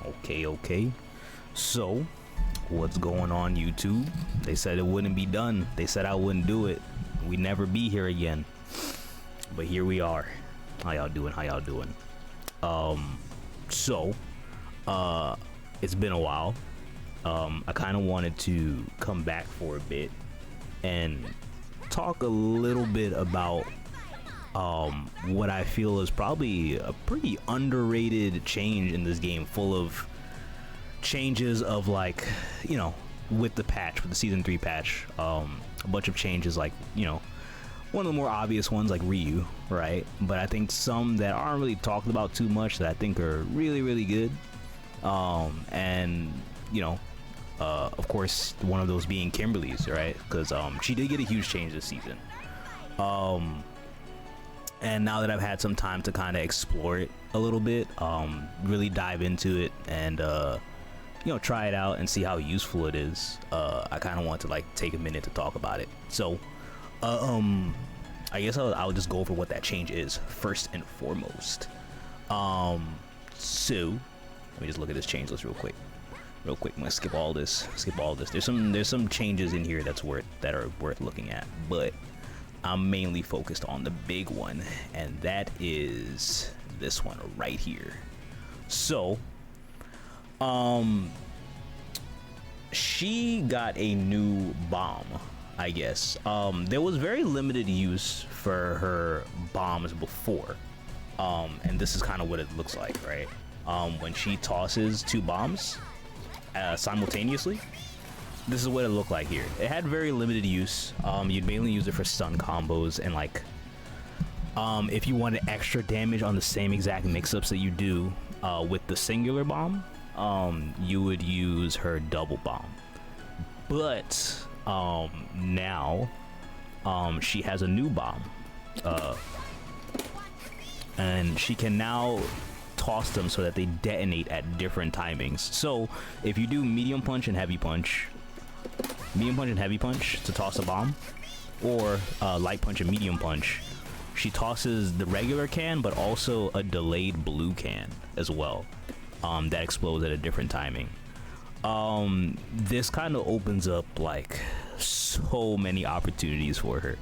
Okay. So, what's going on, YouTube? They said it wouldn't be done. They said I wouldn't do it. We'd never be here again. But here we are. How y'all doing? It's been a while. I kind of wanted to come back for a bit and talk a little bit about what I feel is probably a pretty underrated change in this game, full of changes of, like, you know, with the season 3 patch, a bunch of changes, like, you know, one of the more obvious ones like Ryu, right? But I think some that aren't really talked about too much that I think are really good, and you know, of course one of those being Kimberly's, right? Because she did get a huge change this season, and now that I've had some time to kind of explore it a little bit, really dive into it and you know, try it out and see how useful it is, I kind of want to like take a minute to talk about it. So I guess I'll just go over what that change is first and foremost. So let me just look at this change list real quick. I'm gonna skip all this. There's some changes in here that are worth looking at, but I'm mainly focused on the big one, and that is this one right here. So she got a new bomb, I guess. There was very limited use for her bombs before, and this is kind of what it looks like, right? When she tosses 2 bombs simultaneously, this is what it looked like here. It had very limited use. You'd mainly use it for stun combos, and like if you wanted extra damage on the same exact mix-ups that you do with the singular bomb, you would use her double bomb. But now she has a new bomb, and she can now toss them so that they detonate at different timings. So if you do medium punch and heavy punch to toss a bomb, or light punch and medium punch, she tosses the regular can but also a delayed blue can as well, that explodes at a different timing. This kind of opens up like so many opportunities for her.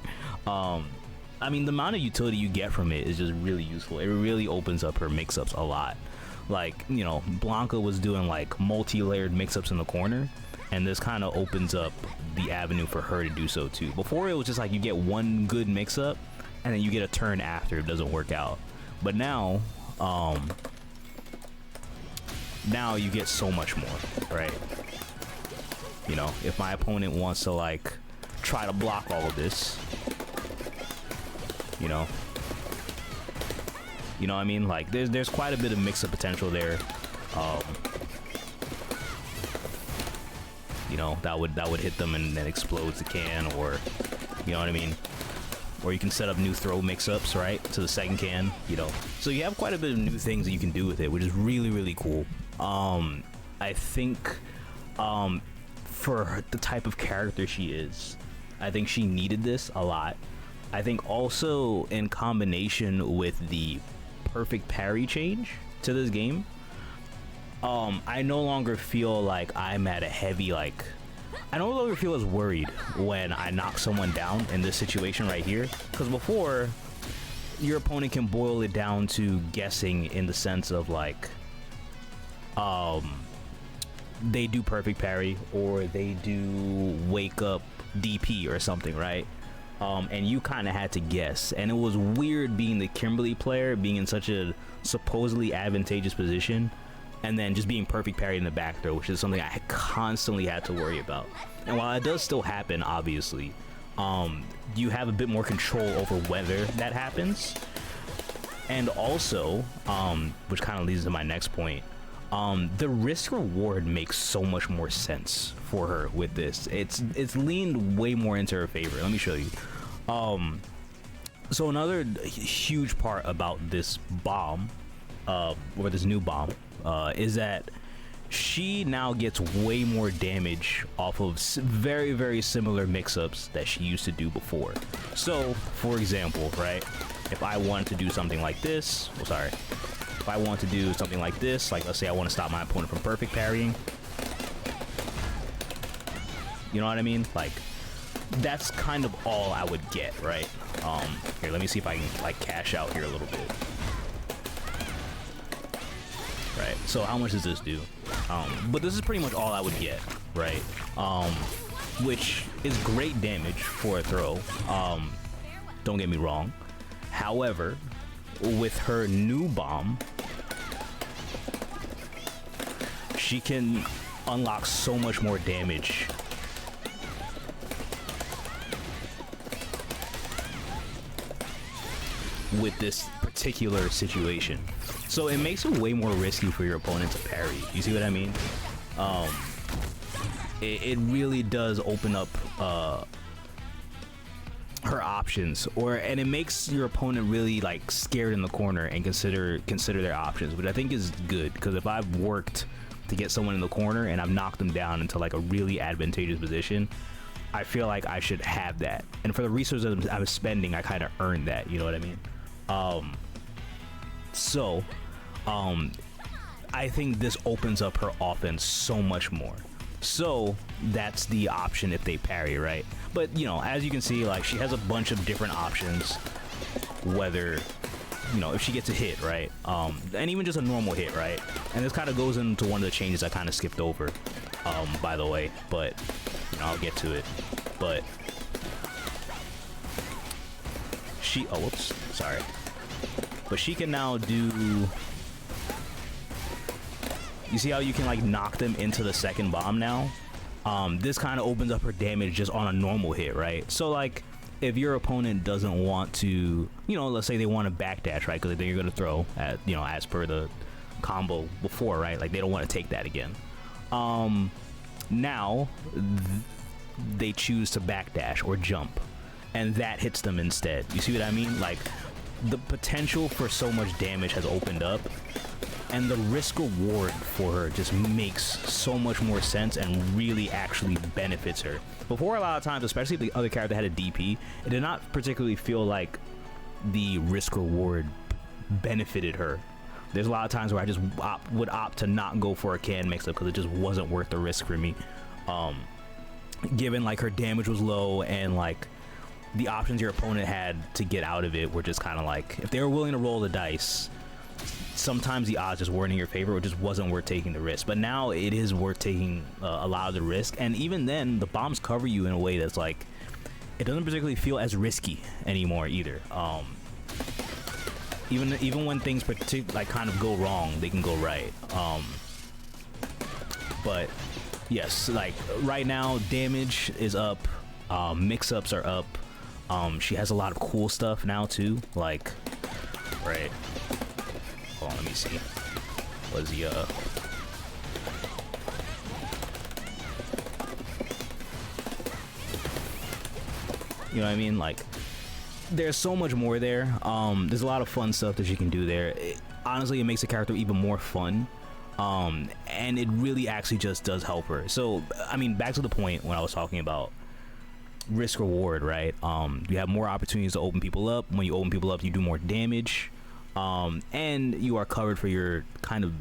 I mean, the amount of utility you get from it is just really useful. It really opens up her mix-ups a lot. Like, you know, Blanca was doing like multi-layered mix-ups in the corner, and this kind of opens up the avenue for her to do so too. Before, it was just like you get one good mix-up and then you get a turn after it doesn't work out. But now you get so much more, right? You know, if my opponent wants to like try to block all of this, you know what I mean? Like there's quite a bit of mix-up potential there. You know, that would hit them and then explodes the can, or you know what I mean? Or you can set up new throw mix-ups, right, to the second can, you know. So you have quite a bit of new things that you can do with it, which is really cool. I think for the type of character she is, I think she needed this a lot. I think also in combination with the perfect parry change to this game, I no longer feel like I'm at a heavy, like, I no longer feel as worried when I knock someone down in this situation right here. Because before, your opponent can boil it down to guessing in the sense of like, they do perfect parry or they do wake up DP or something, right? And you kind of had to guess, and it was weird being the Kimberly player, being in such a supposedly advantageous position, and then just being perfect parry in the back throw, which is something I constantly had to worry about. And while it does still happen, obviously, you have a bit more control over whether that happens. And also, which kind of leads to my next point, the risk reward makes so much more sense for her with this. It's leaned way more into her favor. Let me show you. So another huge part about this bomb, or this new bomb, is that she now gets way more damage off of very similar mix-ups that she used to do before. So for example, right, if I wanted to do something like this, if I want to do something like this, like let's say I want to stop my opponent from perfect parrying, you know what I mean? Like, that's kind of all I would get, right? Here, let me see if I can like cash out here a little bit. Right, so how much does this do? But this is pretty much all I would get, right? Which is great damage for a throw. Don't get me wrong. However, with her new bomb, she can unlock so much more damage. With this particular situation. So it makes it way more risky for your opponent to parry. You see what I mean? It really does open up her options, and it makes your opponent really like scared in the corner and consider their options, which I think is good, because if I've worked to get someone in the corner and I've knocked them down into like a really advantageous position, I feel like I should have that, and for the resources I was spending, I kind of earned that. You know what I mean? I think this opens up her offense so much more. So that's the option if they parry, right? But you know, as you can see, like, she has a bunch of different options, whether, you know, if she gets a hit, right? And even just a normal hit, right? And this kind of goes into one of the changes I kind of skipped over, by the way, but you know, I'll get to it. But she, oh, whoops, sorry. But she can now do, you see how you can like knock them into the second bomb now? This kind of opens up her damage just on a normal hit, right? So like, if your opponent doesn't want to, you know, let's say they want to backdash, right? Because they're going to throw at, you know, as per the combo before, right? Like, they don't want to take that again. Now they choose to backdash or jump, and that hits them instead. You see what I mean? Like, the potential for so much damage has opened up, and the risk reward for her just makes so much more sense and really actually benefits her. Before, a lot of times, especially if the other character had a DP, it did not particularly feel like the risk reward benefited her. There's a lot of times where I just would opt to not go for a can mix up because it just wasn't worth the risk for me. Given like her damage was low, and like the options your opponent had to get out of it were just kind of like, if they were willing to roll the dice, sometimes the odds just weren't in your favor, or just wasn't worth taking the risk. But now it is worth taking a lot of the risk, and even then the bombs cover you in a way that's like, it doesn't particularly feel as risky anymore either. Even when things like kind of go wrong, they can go right. But yes, like right now damage is up, mix-ups are up. She has a lot of cool stuff now too, like, right, hold on, let me see, was the you know what I mean? Like, there's so much more there. There's a lot of fun stuff that you can do there. Honestly, it makes the character even more fun, and it really actually just does help her. So I mean, back to the point when I was talking about risk reward, right? You have more opportunities to open people up. When you open people up, you do more damage, and you are covered for your kind of,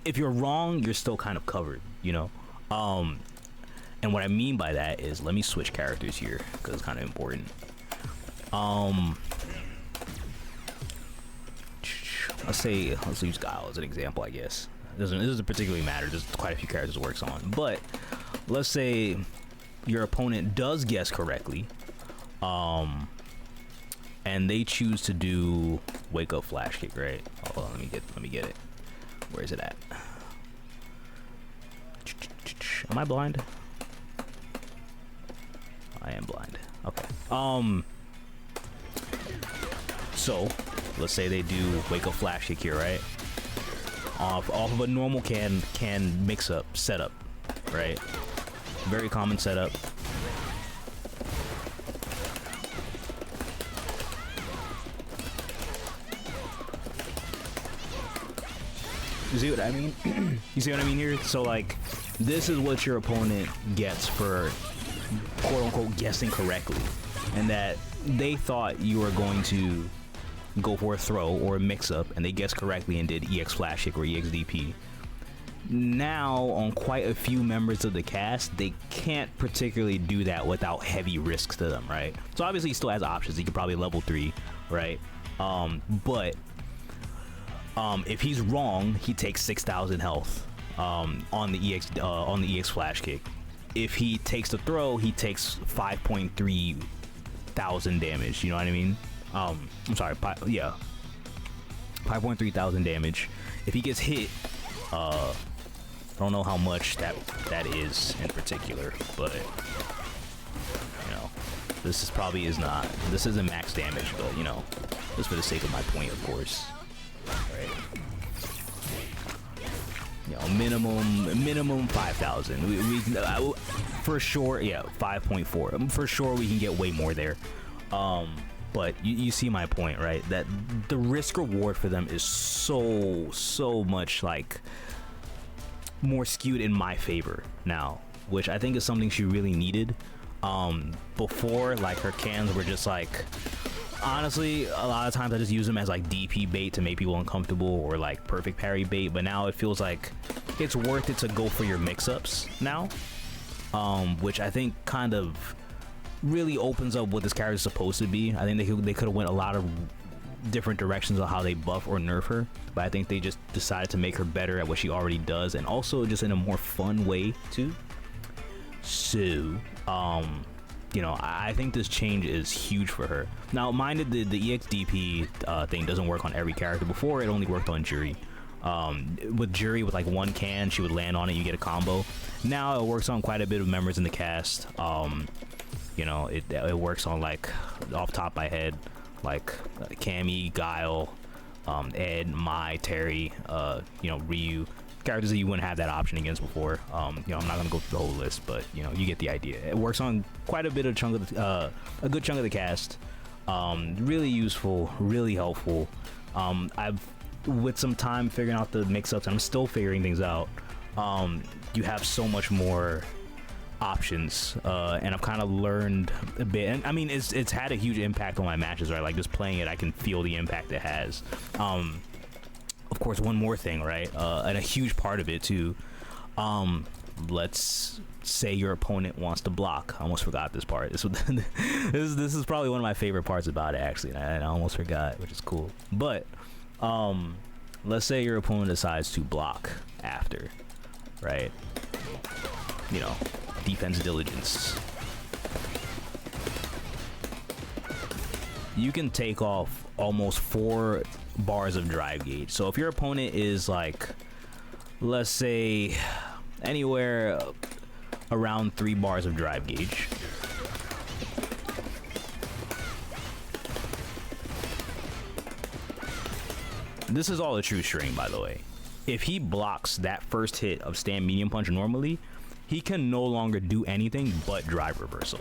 if you're wrong, you're still kind of covered, you know? And what I mean by that is, let me switch characters here because it's kind of important. Let's use Guile as an example, I guess. It doesn't particularly matter, there's quite a few characters it works on, but let's say your opponent does guess correctly, and they choose to do wake up flash kick, right? Hold on, let me get it. Where is it at? Am I blind? I am blind. Okay. So let's say they do wake up flash kick here, right? Off of a normal can mix up setup, right? Very common setup. You see what I mean? You see what I mean here? So like, this is what your opponent gets for quote unquote guessing correctly, and that they thought you were going to go for a throw or a mix-up, and they guessed correctly and did EX Flash Kick or EX DP. Now, on quite a few members of the cast, they can't particularly do that without heavy risks to them, right? So obviously he still has options. He could probably level 3, right? But if he's wrong, he takes 6,000 health on the EX Flash Kick. If he takes the throw, he takes 5.3 thousand damage. You know what I mean? I'm sorry. Yeah, 5.3 thousand damage. If he gets hit, I don't know how much that is in particular, but you know, this is probably not. This isn't max damage, but you know, just for the sake of my point, of course. Right? You know, minimum 5,000. We for sure, yeah, 5.4. For sure, we can get way more there. But you see my point, right? That the risk reward for them is so much like more skewed in my favor now, which I think is something she really needed. Before, like, her cans were just like, honestly, a lot of times I just use them as like DP bait to make people uncomfortable, or like perfect parry bait, but now it feels like it's worth it to go for your mix-ups now, which I think kind of really opens up what this character is supposed to be. I think they could have went a lot of different directions on how they buff or nerf her, but I think they just decided to make her better at what she already does, and also just in a more fun way too. So you know, I think this change is huge for her. Now, mind that the EXDP thing doesn't work on every character. Before, it only worked on Jury. With Jury, with like one can, she would land on it, you get a combo. Now it works on quite a bit of members in the cast. You know, it works on, like, off top of my head, like Cammy, Guile, Ed, Mai, Terry, you know, Ryu. Characters that you wouldn't have that option against before. You know, I'm not gonna go through the whole list, but you know, you get the idea. It works on quite a bit of a good chunk of the cast. Really useful, really helpful. I've, with some time figuring out the mix-ups, and I'm still figuring things out. You have so much more options, and I've kind of learned a bit. And I mean, it's had a huge impact on my matches, right? Like, just playing it, I can feel the impact it has. Of course, one more thing, right? And a huge part of it too. Let's say your opponent wants to block. I almost forgot this part. This is probably one of my favorite parts about it, actually. I almost forgot, which is cool. But let's say your opponent decides to block after, right? You know, defense diligence. You can take off almost 4 bars of drive gauge. So if your opponent is like, let's say, anywhere around 3 bars of drive gauge, this is all a true string, by the way. If he blocks that first hit of stand medium punch normally, he can no longer do anything but drive reversal.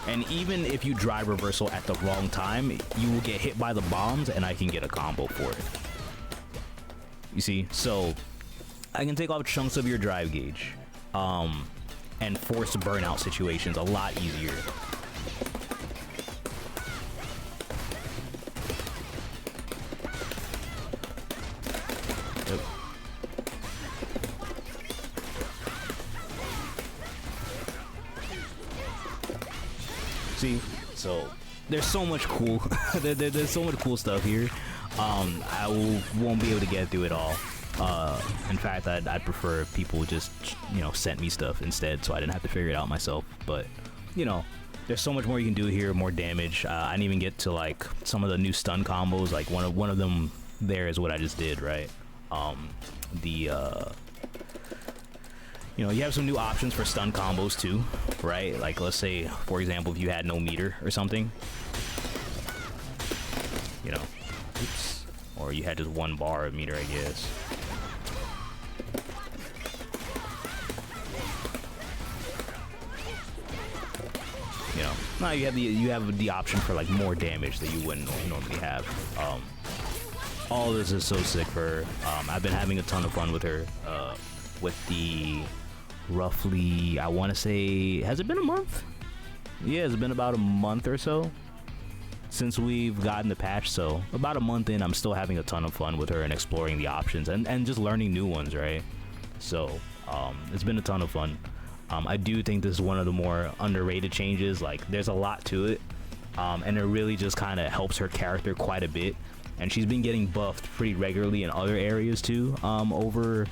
And even if you drive reversal at the wrong time, you will get hit by the bombs, and I can get a combo for it. You see? So I can take off chunks of your drive gauge, and force burnout situations a lot easier. Yep. See, so there's so much cool there's so much cool stuff here. I won't be able to get through it all. In fact, I'd prefer if people just, you know, sent me stuff instead, so I didn't have to figure it out myself. But you know, there's so much more you can do here, more damage. I didn't even get to like some of the new stun combos. Like one of them there is what I just did, right? You know, you have some new options for stun combos too, right? Like, let's say, for example, if you had no meter or something, you know, oops, or you had just 1 bar of meter, I guess. You know, now you have the option for like more damage that you wouldn't normally have. All this is so sick for her. I've been having a ton of fun with her. With the roughly, I want to say, has it been a month? Yeah, it's been about a month or so. since we've gotten the patch, so about a month in, I'm still having a ton of fun with her and exploring the options and just learning new ones, right? So it's been a ton of fun. I do think this is one of the more underrated changes. Like, there's a lot to it, and it really just kind of helps her character quite a bit, and she's been getting buffed pretty regularly in other areas too, over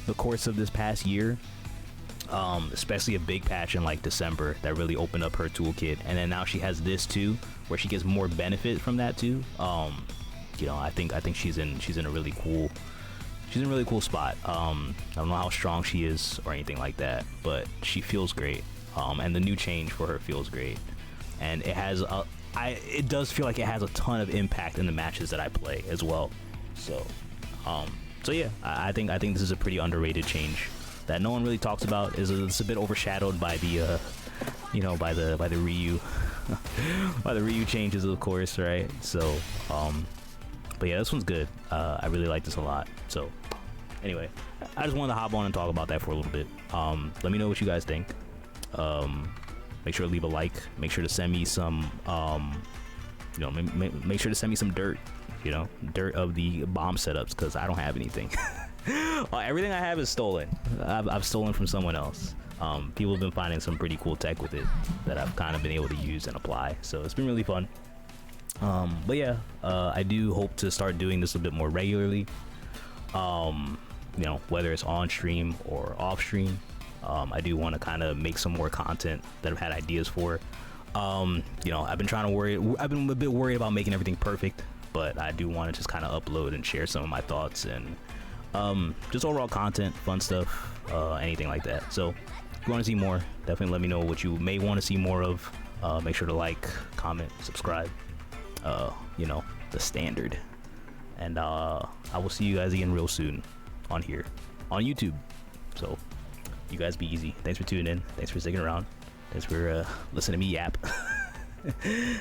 the course of this past year. Especially a big patch in like December that really opened up her toolkit, and then now she has this too, where she gets more benefit from that too. You know, I think she's in a really cool spot. I don't know how strong she is or anything like that, but she feels great. And the new change for her feels great, and it does feel like it has a ton of impact in the matches that I play as well. So yeah, I think this is a pretty underrated change that no one really talks about. It's a bit overshadowed by the by the Ryu by the Ryu changes, of course, right? So but yeah, this one's good. I really like this a lot. So anyway, I just wanted to hop on and talk about that for a little bit. Let me know what you guys think. Make sure to leave a like, make sure to send me some make sure to send me some dirt of the bomb setups, because I don't have anything. Everything I have is stolen. I've stolen from someone else. People have been finding some pretty cool tech with it that I've kind of been able to use and apply, so it's been really fun. But yeah, I do hope to start doing this a bit more regularly, whether it's on stream or off stream. I do want to kind of make some more content that I've had ideas for. I've been a bit worried about making everything perfect, but I do want to just kind of upload and share some of my thoughts and just overall content, fun stuff, anything like that. So if you want to see more, definitely let me know what you may want to see more of. Make sure to like, comment, subscribe, the standard. And I will see you guys again real soon on here on YouTube. So you guys be easy. Thanks for tuning in. Thanks for sticking around. Thanks for listening to me yap. And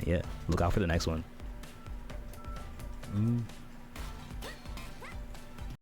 yeah, look out for the next one.